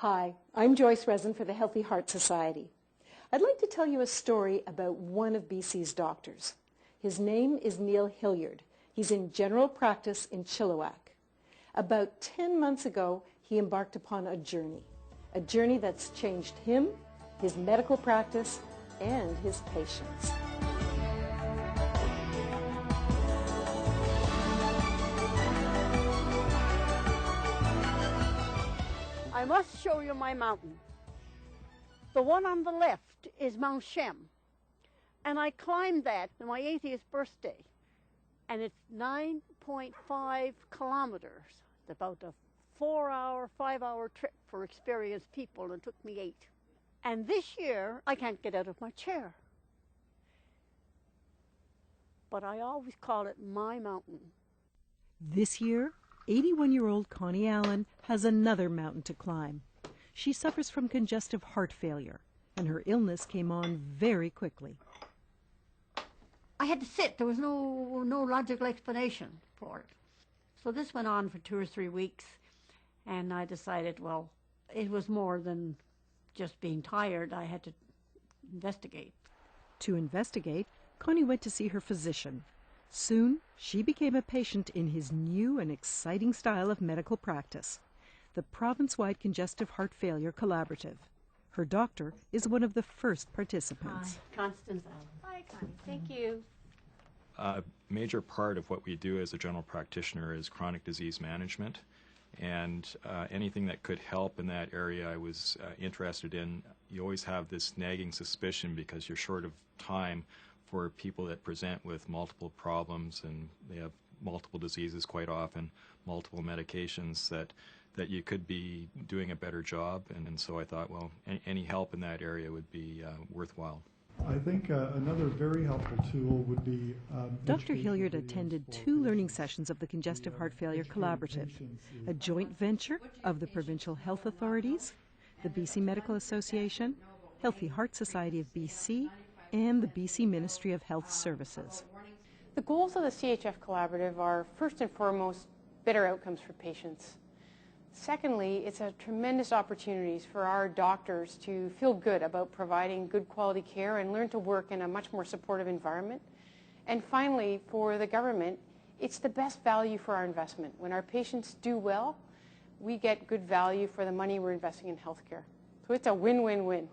Hi, I'm Joyce Resin for the Healthy Heart Society. I'd like to tell you a story about one of BC's doctors. His name is Neil Hilliard. He's in general practice in Chilliwack. About 10 months ago, he embarked upon a journey that's changed him, his medical practice, and his patients. I must show you my mountain. The one on the left is Mount Shem, and I climbed that on my 80th birthday, and it's 9.5 kilometers. It's about a 4-hour, 5-hour trip for experienced people, and it took me 8. And this year, I can't get out of my chair. But I always call it my mountain. This year, 81-year-old Connie Allen has another mountain to climb. She suffers from congestive heart failure, and her illness came on very quickly. I had to sit. There was no logical explanation for it. So this went on for 2 or 3 weeks, and I decided, well, it was more than just being tired. I had to investigate. To investigate, Connie went to see her physician. Soon, she became a patient in his new and exciting style of medical practice, the Province-wide Congestive Heart Failure Collaborative. Her doctor is one of the first participants. Hi, Constance Allen. Hi, Connie. Thank you. A major part of what we do as a general practitioner is chronic disease management, and anything that could help in that area I was interested in. You always have this nagging suspicion because you're short of time for people that present with multiple problems, and they have multiple diseases quite often, multiple medications, that you could be doing a better job. And so I thought, well, any help in that area would be worthwhile. I think another very helpful tool would be Dr. Hilliard attended 2 learning sessions of the Congestive Heart Failure Collaborative, a joint venture of the Provincial Health Authorities, the BC Medical Association, Healthy Heart Society of BC, and the BC Ministry of Health Services. The goals of the CHF Collaborative are, first and foremost, better outcomes for patients. Secondly, it's a tremendous opportunity for our doctors to feel good about providing good quality care and learn to work in a much more supportive environment. And finally, for the government, it's the best value for our investment. When our patients do well, we get good value for the money we're investing in healthcare. So it's a win-win-win.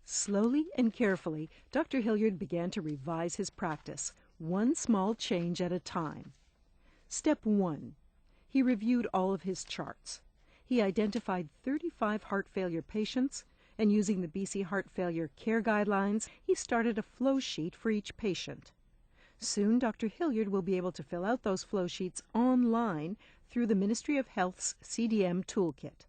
Slowly and carefully, Dr. Hilliard began to revise his practice, one small change at a time. Step 1. He reviewed all of his charts. He identified 35 heart failure patients, and using the BC Heart Failure Care Guidelines, he started a flow sheet for each patient. Soon, Dr. Hilliard will be able to fill out those flow sheets online through the Ministry of Health's CDM toolkit.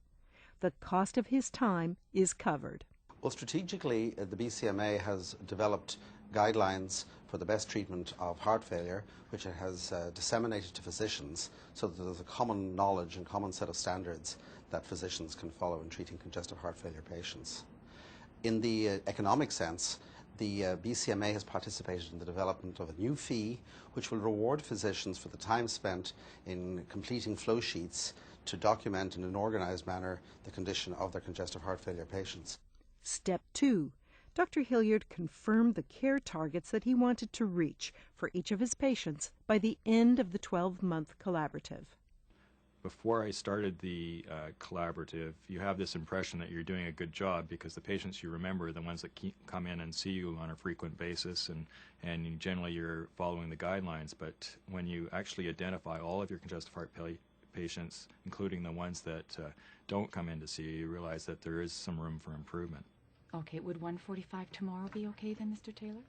The cost of his time is covered. Well, strategically, the BCMA has developed guidelines for the best treatment of heart failure, which it has disseminated to physicians so that there's a common knowledge and common set of standards that physicians can follow in treating congestive heart failure patients. In the economic sense, the BCMA has participated in the development of a new fee which will reward physicians for the time spent in completing flow sheets to document in an organized manner the condition of their congestive heart failure patients. Step 2. Dr. Hilliard confirmed the care targets that he wanted to reach for each of his patients by the end of the 12-month collaborative. Before I started the collaborative, you have this impression that you're doing a good job because the patients you remember are the ones that come in and see you on a frequent basis, and generally you're following the guidelines. But when you actually identify all of your congestive heart patients, including the ones that don't come in to see you, you realize that there is some room for improvement. Okay, would 1:45 tomorrow be okay then, Mr. Taylor?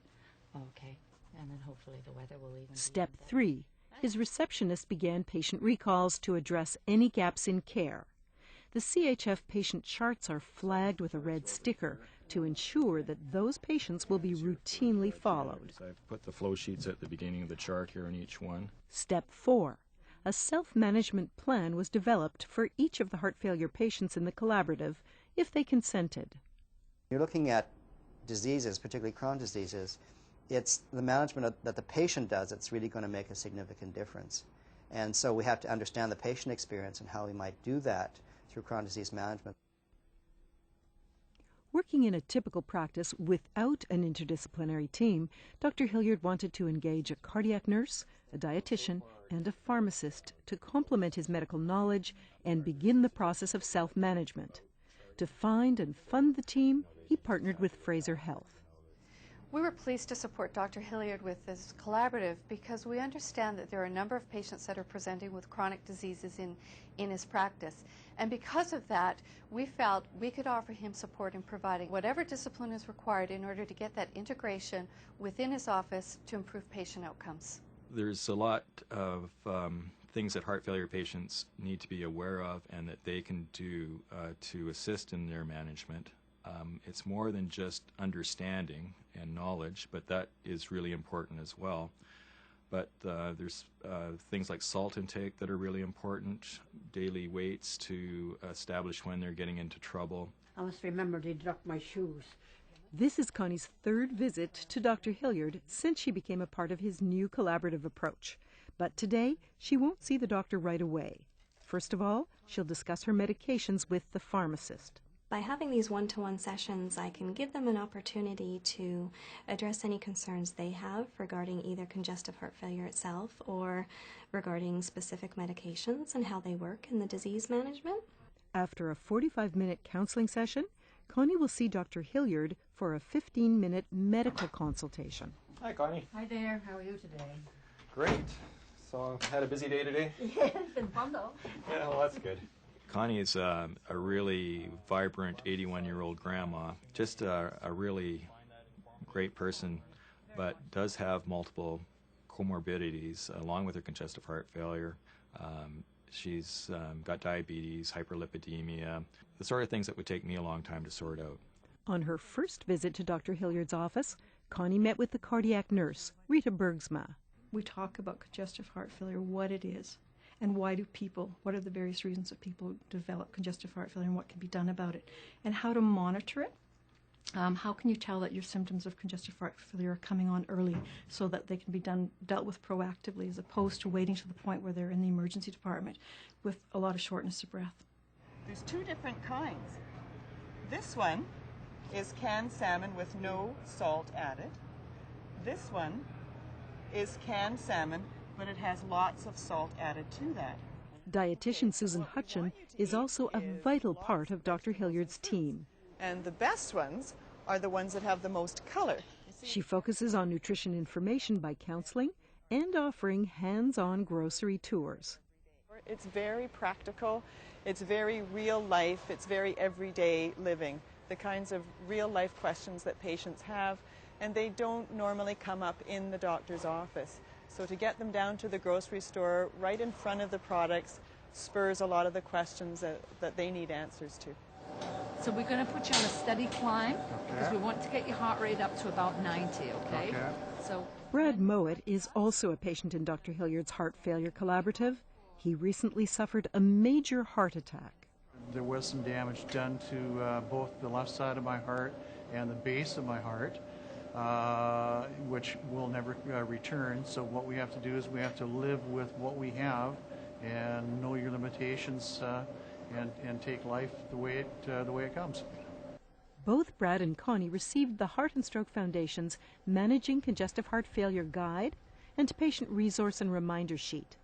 Okay, and then hopefully the weather will even... Step 3. His receptionist began patient recalls to address any gaps in care. The CHF patient charts are flagged with a red sticker to ensure that those patients will be routinely followed. I've put the flow sheets at the beginning of the chart here in each one. Step 4. A self-management plan was developed for each of the heart failure patients in the collaborative if they consented. You're looking at diseases, particularly Crohn's diseases. It's the management that the patient does that's really going to make a significant difference. And so we have to understand the patient experience and how we might do that through Crohn's disease management. Working in a typical practice without an interdisciplinary team, Dr. Hilliard wanted to engage a cardiac nurse, a dietitian, and a pharmacist to complement his medical knowledge and begin the process of self-management. To find and fund the team, he partnered with Fraser Health. We were pleased to support Dr. Hilliard with this collaborative because we understand that there are a number of patients that are presenting with chronic diseases in his practice. And because of that, we felt we could offer him support in providing whatever discipline is required in order to get that integration within his office to improve patient outcomes. There's a lot of things that heart failure patients need to be aware of and that they can do to assist in their management. It's more than just understanding and knowledge, but that is really important as well. But there's things like salt intake that are really important, daily weights to establish when they're getting into trouble. I must remember to deduct my shoes. This is Connie's third visit to Dr. Hilliard since she became a part of his new collaborative approach. But today, she won't see the doctor right away. First of all, she'll discuss her medications with the pharmacist. By having these one-to-one sessions, I can give them an opportunity to address any concerns they have regarding either congestive heart failure itself or regarding specific medications and how they work in the disease management. After a 45-minute counseling session, Connie will see Dr. Hilliard for a 15-minute medical consultation. Hi, Connie. Hi there. How are you today? Great. So, had a busy day today? Yeah, it's been fun though. Yeah, well, that's good. Connie is a really vibrant 81-year-old grandma, just a really great person, but does have multiple comorbidities along with her congestive heart failure. She's got diabetes, hyperlipidemia, the sort of things that would take me a long time to sort out. On her first visit to Dr. Hilliard's office, Connie met with the cardiac nurse, Rita Bergsma. We talk about congestive heart failure, what it is, and what are the various reasons that people develop congestive heart failure and what can be done about it, and how to monitor it. How can you tell that your symptoms of congestive heart failure are coming on early so that they can be dealt with proactively as opposed to waiting to the point where they're in the emergency department with a lot of shortness of breath. There's two different kinds. This one is canned salmon with no salt added. This one is canned salmon, but it has lots of salt added to that. Dietitian Susan Hutchin is also a vital part of Dr. Hilliard's team. And the best ones are the ones that have the most color. She focuses on nutrition information by counseling and offering hands-on grocery tours. It's very practical, it's very real life, it's very everyday living, the kinds of real life questions that patients have, and they don't normally come up in the doctor's office. So to get them down to the grocery store right in front of the products spurs a lot of the questions that they need answers to. So we're going to put you on a steady climb because we want to get your heart rate up to about 90, okay? So Brad Mowat is also a patient in Dr. Hilliard's Heart Failure Collaborative. He recently suffered a major heart attack. There was some damage done to both the left side of my heart and the base of my heart, which will never return. So what we have to do is we have to live with what we have and know your limitations and take life the way it comes. Both Brad and Connie received the Heart and Stroke Foundation's Managing Congestive Heart Failure Guide and Patient Resource and Reminder Sheet.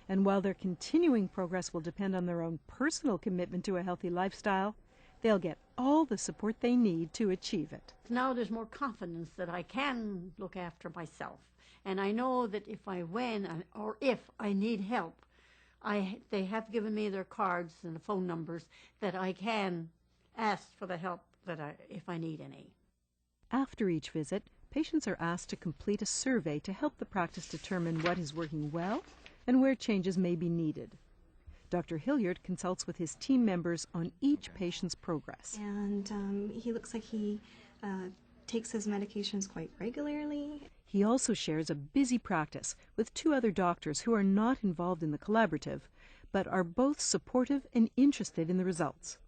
And while their continuing progress will depend on their own personal commitment to a healthy lifestyle, they'll get all the support they need to achieve it. Now there's more confidence that I can look after myself. And I know that if I win or if I need help, they have given me their cards and the phone numbers that I can ask for the help if I need any. After each visit, patients are asked to complete a survey to help the practice determine what is working well and where changes may be needed. Dr. Hilliard consults with his team members on each patient's progress. And he looks like he takes his medications quite regularly. He also shares a busy practice with two other doctors who are not involved in the collaborative, but are both supportive and interested in the results.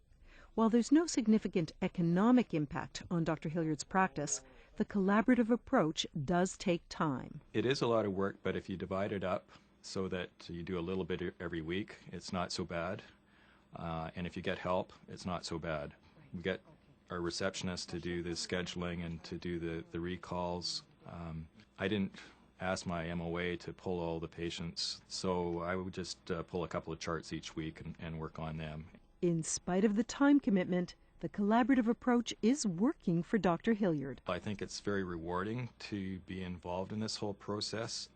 While there's no significant economic impact on Dr. Hilliard's practice, the collaborative approach does take time. It is a lot of work, but if you divide it up so that you do a little bit every week, it's not so bad. And if you get help, it's not so bad. We get our receptionist to do the scheduling and to do the recalls. I didn't ask my MOA to pull all the patients, so I would just pull a couple of charts each week and work on them. In spite of the time commitment, the collaborative approach is working for Dr. Hilliard. I think it's very rewarding to be involved in this whole process.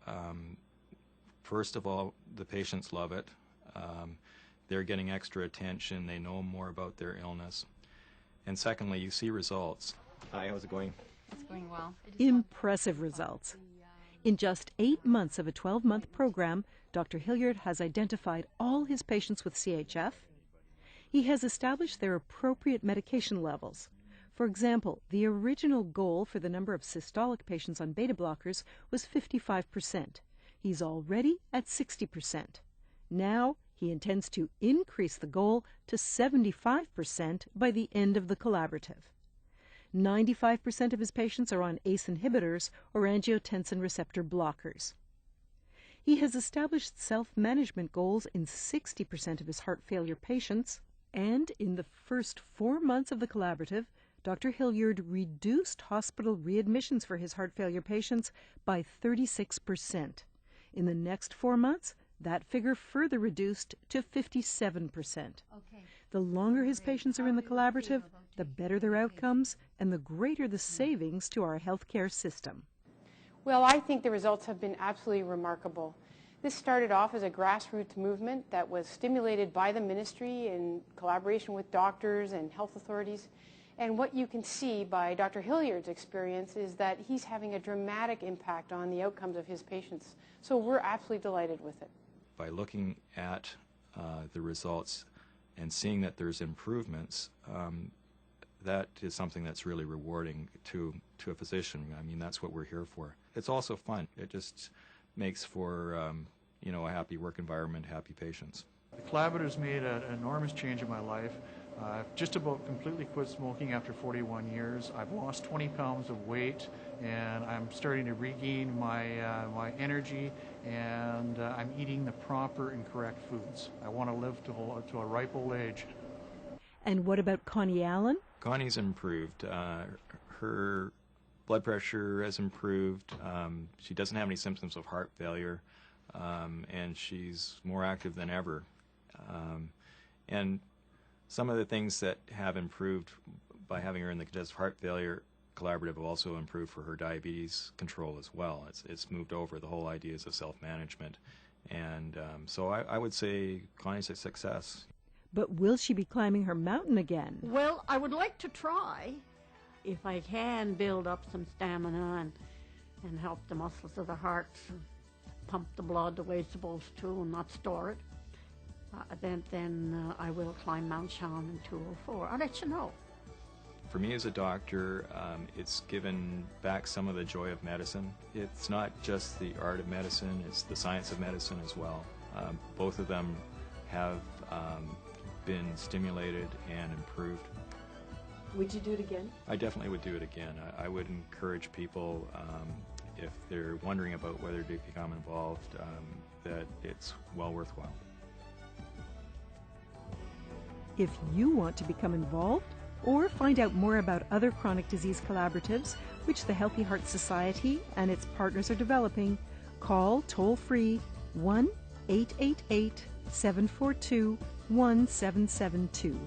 First of all, the patients love it. They're getting extra attention. They know more about their illness. And secondly, you see results. Hi, how's it going? It's going well. Impressive results. In just 8 months of a 12-month program, Dr. Hilliard has identified all his patients with CHF. He has established their appropriate medication levels. For example, the original goal for the number of systolic patients on beta blockers was 55%. He's already at 60%. Now, he intends to increase the goal to 75% by the end of the collaborative. 95% of his patients are on ACE inhibitors or angiotensin receptor blockers. He has established self-management goals in 60% of his heart failure patients, and in the first 4 months of the collaborative, Dr. Hilliard reduced hospital readmissions for his heart failure patients by 36%. In the next 4 months, that figure further reduced to 57%. The longer his patients are in the collaborative, the better their outcomes and the greater the savings to our healthcare system. Well, I think the results have been absolutely remarkable. This started off as a grassroots movement that was stimulated by the ministry in collaboration with doctors and health authorities. And what you can see by Dr. Hilliard's experience is that he's having a dramatic impact on the outcomes of his patients. So we're absolutely delighted with it. By looking at the results and seeing that there's improvements, that is something that's really rewarding to a physician. I mean, that's what we're here for. It's also fun. It just makes for a happy work environment, happy patients. The collaborative's made an enormous change in my life. I've just about completely quit smoking after 41 years. I've lost 20 pounds of weight, and I'm starting to regain my energy, and I'm eating the proper and correct foods. I want to live to a ripe old age. And what about Connie Allen? Connie's improved. Her blood pressure has improved. She doesn't have any symptoms of heart failure, and she's more active than ever. And some of the things that have improved by having her in the congestive heart failure collaborative have also improved for her diabetes control as well. It's moved over. The whole idea is of self-management. And so I would say Connie's a success. But will she be climbing her mountain again? Well, I would like to try if I can build up some stamina and help the muscles of the heart pump the blood the way it's supposed to and not store it. Then I will climb Mount Shannon in 204. I'll let you know. For me as a doctor, it's given back some of the joy of medicine. It's not just the art of medicine, it's the science of medicine as well. Both of them have been stimulated and improved. Would you do it again? I definitely would do it again. I would encourage people, if they're wondering about whether to become involved, that it's well worthwhile. If you want to become involved or find out more about other chronic disease collaboratives which the Healthy Heart Society and its partners are developing, call toll-free 1-888-742-1772.